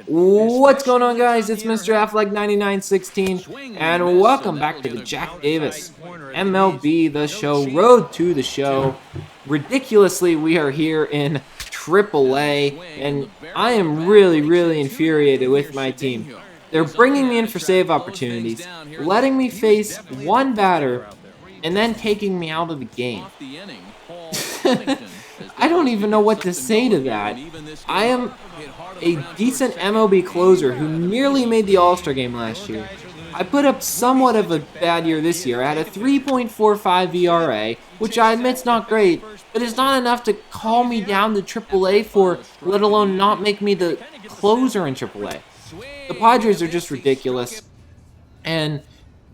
What's going on, guys? It's Mr. Affleck 9916, and welcome back to the Jack Davis MLB The Show, Road to the Show. Ridiculously, we are here in AAA, and I am really infuriated with my team. They're bringing me in for save opportunities, letting me face one batter, and then taking me out of the game. I don't even know what to say to that. I am a decent MLB closer who nearly made the All-Star game last year. I put up somewhat of a bad year this year. I had a 3.45 ERA, which I admit's not great, but it's not enough to call me down to AAA for, let alone not make me the closer in AAA. The Padres are just ridiculous. And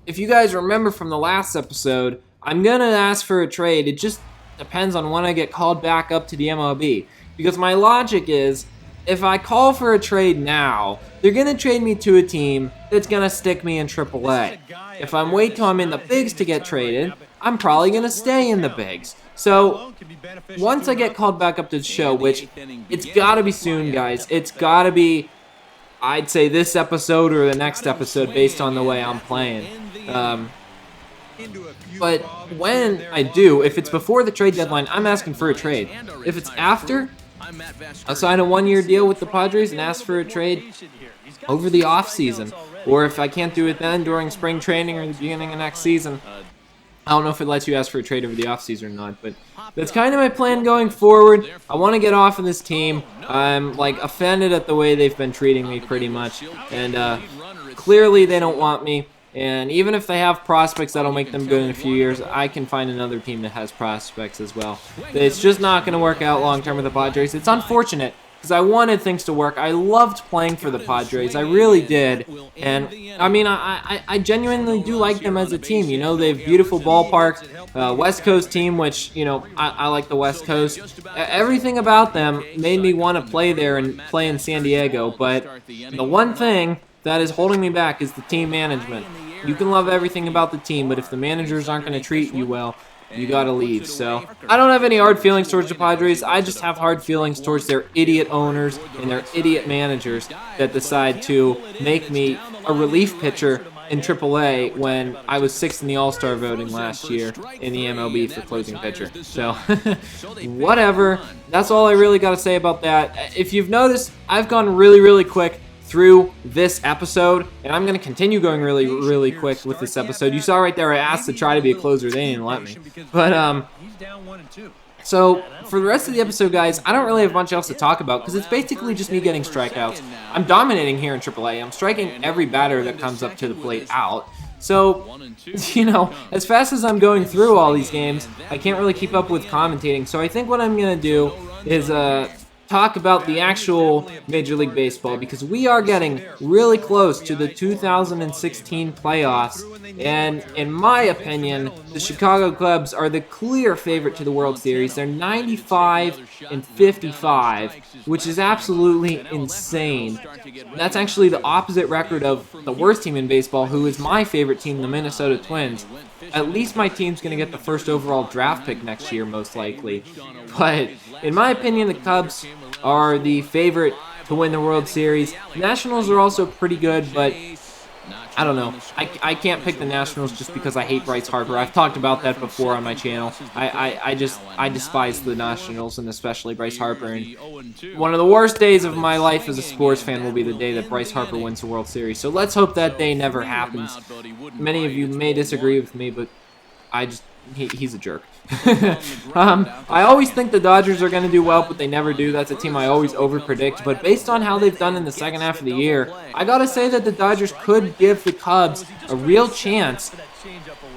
if you guys remember from the last episode, I'm going to ask for a trade. It just depends on when I get called back up to the MLB. Because my logic is, if I call for a trade now, they're going to trade me to a team that's going to stick me in AAA. If I'm wait till I'm in the bigs to get traded, I'm probably going to stay in the bigs. So, once I get called back up to the show, which it's got to be soon, guys. It's got to be, I'd say, this episode or the next episode based on the way I'm playing. But when I do, if it's before the trade deadline, I'm asking for a trade. If it's after, I'll sign a one-year deal with the Padres and ask for a trade over the off-season. Or if I can't do it then, during spring training or the beginning of next season. I don't know if it lets you ask for a trade over the off-season or not, but that's kind of my plan going forward. I want to get off of this team. I'm, offended at the way they've been treating me pretty much. And clearly they don't want me. And even if they have prospects that'll make them good in a few years, I can find another team that has prospects as well. It's just not going to work out long-term with the Padres. It's unfortunate, because I wanted things to work. I loved playing for the Padres. I really did. And, I mean, I genuinely do like them as a team. You know, they have beautiful ballparks, West Coast team, which, you know, I like the West Coast. Everything about them made me want to play there and play in San Diego. But the one thing that is holding me back is the team management. You can love everything about the team, but if the managers aren't going to treat you well, you got to leave. So I don't have any hard feelings towards the Padres. I just have hard feelings towards their idiot owners and their idiot managers that decide to make me a relief pitcher in AAA when I was 6th in the All-Star voting last year in the MLB for closing pitcher. So, whatever. That's all I really got to say about that. If you've noticed, I've gone really quick through this episode, and I'm going to continue going really quick with this episode. You saw right there I asked to try to be a closer. They didn't let me. But, so for the rest of the episode, guys, I don't really have much else to talk about because it's basically just me getting strikeouts. I'm dominating here in AAA. I'm striking every batter that comes up to the plate out. So, you know, as fast as I'm going through all these games, I can't really keep up with commentating. So I think what I'm going to do is, talk about the actual Major League Baseball, because we are getting really close to the 2016 playoffs, and in my opinion, the Chicago Cubs are the clear favorite to the World Series. They're 95-55, which is absolutely insane. That's actually the opposite record of the worst team in baseball, who is my favorite team, the Minnesota Twins. At least my team's going to get the first overall draft pick next year, most likely. But in my opinion, the Cubs are the favorite to win the World Series. Nationals are also pretty good, but I don't know. I can't pick the Nationals just because I hate Bryce Harper. I've talked about that before on my channel. I despise the Nationals, and especially Bryce Harper. And one of the worst days of my life as a sports fan will be the day that Bryce Harper wins the World Series. So let's hope that day never happens. Many of you may disagree with me, but he's a jerk. I always think the Dodgers are going to do well, but they never do. That's a team I always overpredict. But based on how they've done in the second half of the year, I got to say that the Dodgers could give the Cubs a real chance,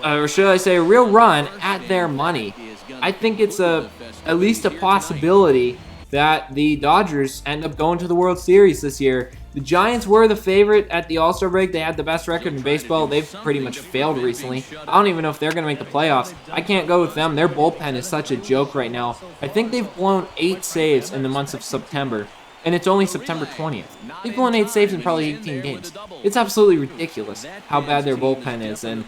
or should I say a real run at their money. I think it's at least a possibility that the Dodgers end up going to the World Series this year. The Giants were the favorite at the All-Star break. They had the best record in baseball. They've pretty much failed recently. I don't even know if they're going to make the playoffs. I can't go with them. Their bullpen is such a joke right now. I think they've blown 8 saves in the months of September, and it's only September 20th. They've blown 8 saves in probably 18 games. It's absolutely ridiculous how bad their bullpen is. And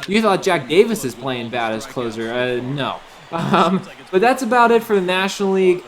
you thought Jack Davis is playing bad as closer. No. But that's about it for the National League.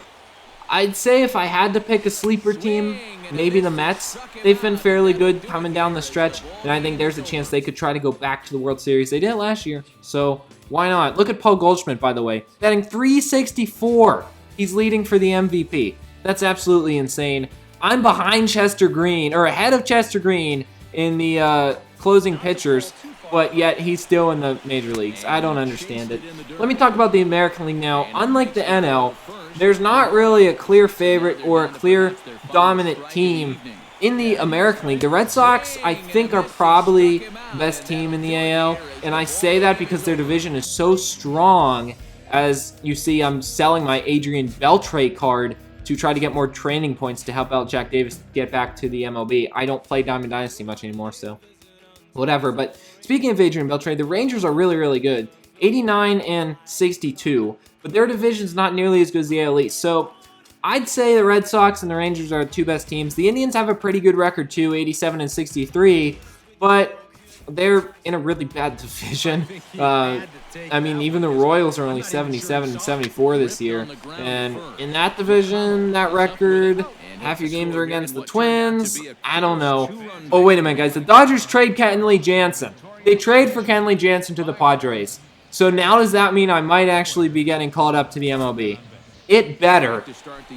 I'd say if I had to pick a sleeper team, maybe the Mets. They've been fairly good coming down the stretch, and I think there's a chance they could try to go back to the World Series. They did it last year, so why not? Look at Paul Goldschmidt, by the way, batting .364. He's leading for the MVP. That's absolutely insane. I'm behind Chester Green, or ahead of Chester Green in the closing pitchers, but yet he's still in the major leagues. I don't understand it. Let me talk about the American League now. Unlike the NL, there's not really a clear favorite or a clear dominant team in the American League. The Red Sox, I think, are probably the best team in the AL, and I say that because their division is so strong. As you see, I'm selling my Adrian Beltre card to try to get more training points to help out Jack Davis get back to the MLB. I don't play Diamond Dynasty much anymore, so whatever. But speaking of Adrian Beltre, the Rangers are really, really good. 89 and 62, but their division's not nearly as good as the AL East. So I'd say the Red Sox and the Rangers are the two best teams. The Indians have a pretty good record too, 87 and 63, but they're in a really bad division. I mean, even the Royals are only 77 and 74 this year. And in that division, that record, half your games are against the Twins. I don't know. Oh, wait a minute, guys. The Dodgers trade Kenley Jansen. They trade for Kenley Jansen to the Padres. So now does that mean I might actually be getting called up to the MLB? It better.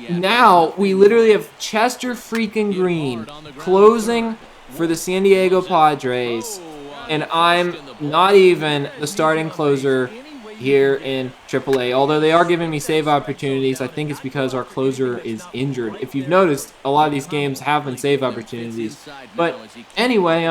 Now we literally have Chester freaking Green closing for the San Diego Padres, and I'm not even the starting closer here in AAA. Although they are giving me save opportunities, I think it's because our closer is injured. If you've noticed, a lot of these games have been save opportunities. But anyway,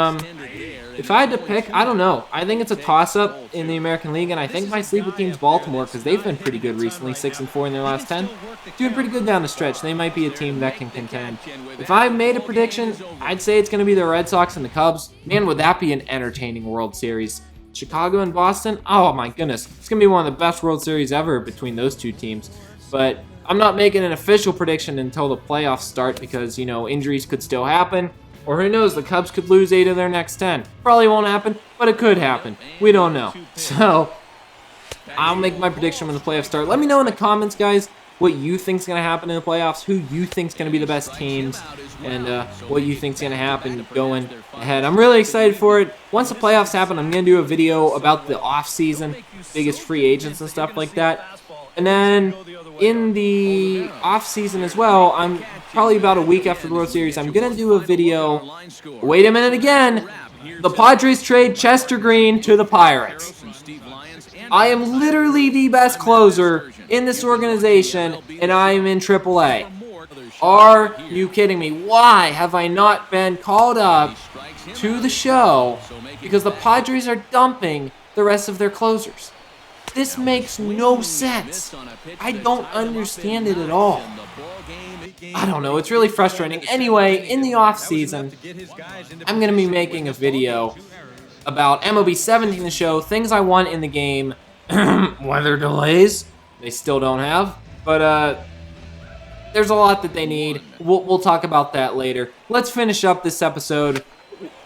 if I had to pick, I don't know. I think it's a toss-up in the American League, and I think my sleeper team's Baltimore because they've been pretty good recently, 6-4 in their last 10. Doing pretty good down the stretch. They might be a team that can contend. If I made a prediction, I'd say it's going to be the Red Sox and the Cubs. Man, would that be an entertaining World Series. Chicago and Boston, oh my goodness. It's going to be one of the best World Series ever between those two teams. But I'm not making an official prediction until the playoffs start because, you know, injuries could still happen. Or who knows, the Cubs could lose 8 of their next 10. Probably won't happen, but it could happen. We don't know. So, I'll make my prediction when the playoffs start. Let me know in the comments, guys, what you think's going to happen in the playoffs, who you think's going to be the best teams, and what you think's going to happen going ahead. I'm really excited for it. Once the playoffs happen, I'm going to do a video about the off-season, biggest free agents and stuff like that. And then in the off-season as well, I'm probably about a week after the World Series, I'm going to do a video. Wait a minute again. The Padres trade Chester Green to the Pirates. I am literally the best closer in this organization, and I am in AAA. Are you kidding me? Why have I not been called up to the show? Because the Padres are dumping the rest of their closers. This makes no sense. I don't understand it at all. I don't know. It's really frustrating. Anyway, in the off-season, I'm going to be making a video about MLB 17 the show, things I want in the game, weather delays, they still don't have, but there's a lot that they need. We'll talk about that later. Let's finish up this episode.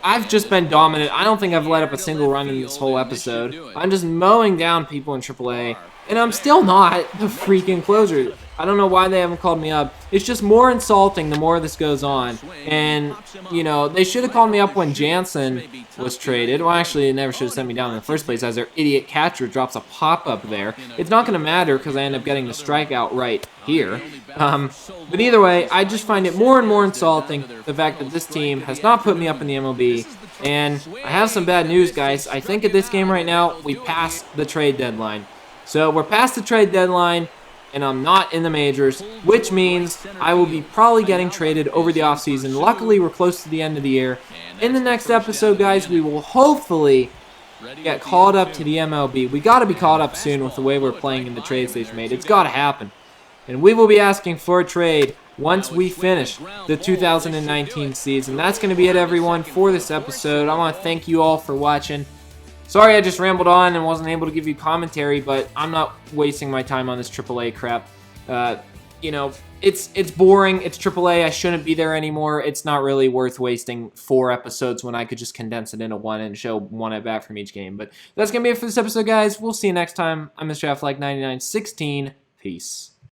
I've just been dominant. I don't think I've let up a single run in this whole episode. I'm just mowing down people in AAA, and I'm still not the freaking closer. I don't know why they haven't called me up. It's just more insulting the more this goes on. And, you know, they should have called me up when Jansen was traded. Well, actually, they never should have sent me down in the first place as their idiot catcher drops a pop-up there. It's not going to matter because I end up getting the strikeout right here. But either way, I just find it more and more insulting, the fact that this team has not put me up in the MLB. And I have some bad news, guys. I think at this game right now, we passed the trade deadline. So we're past the trade deadline, and I'm not in the majors, which means I will be probably getting traded over the offseason. Luckily, we're close to the end of the year. In the next episode, guys, we will hopefully get called up to the MLB. We got to be called up soon with the way we're playing in the trades they've made. It's got to happen. And we will be asking for a trade once we finish the 2019 season. That's going to be it, everyone, for this episode. I want to thank you all for watching. Sorry I just rambled on and wasn't able to give you commentary, but I'm not wasting my time on this AAA crap. You know, it's boring. It's AAA. I shouldn't be there anymore. It's not really worth wasting 4 episodes when I could just condense it into 1 and show 1 at bat from each game. But that's going to be it for this episode, guys. We'll see you next time. I'm Mr. Affleck 9916. Peace.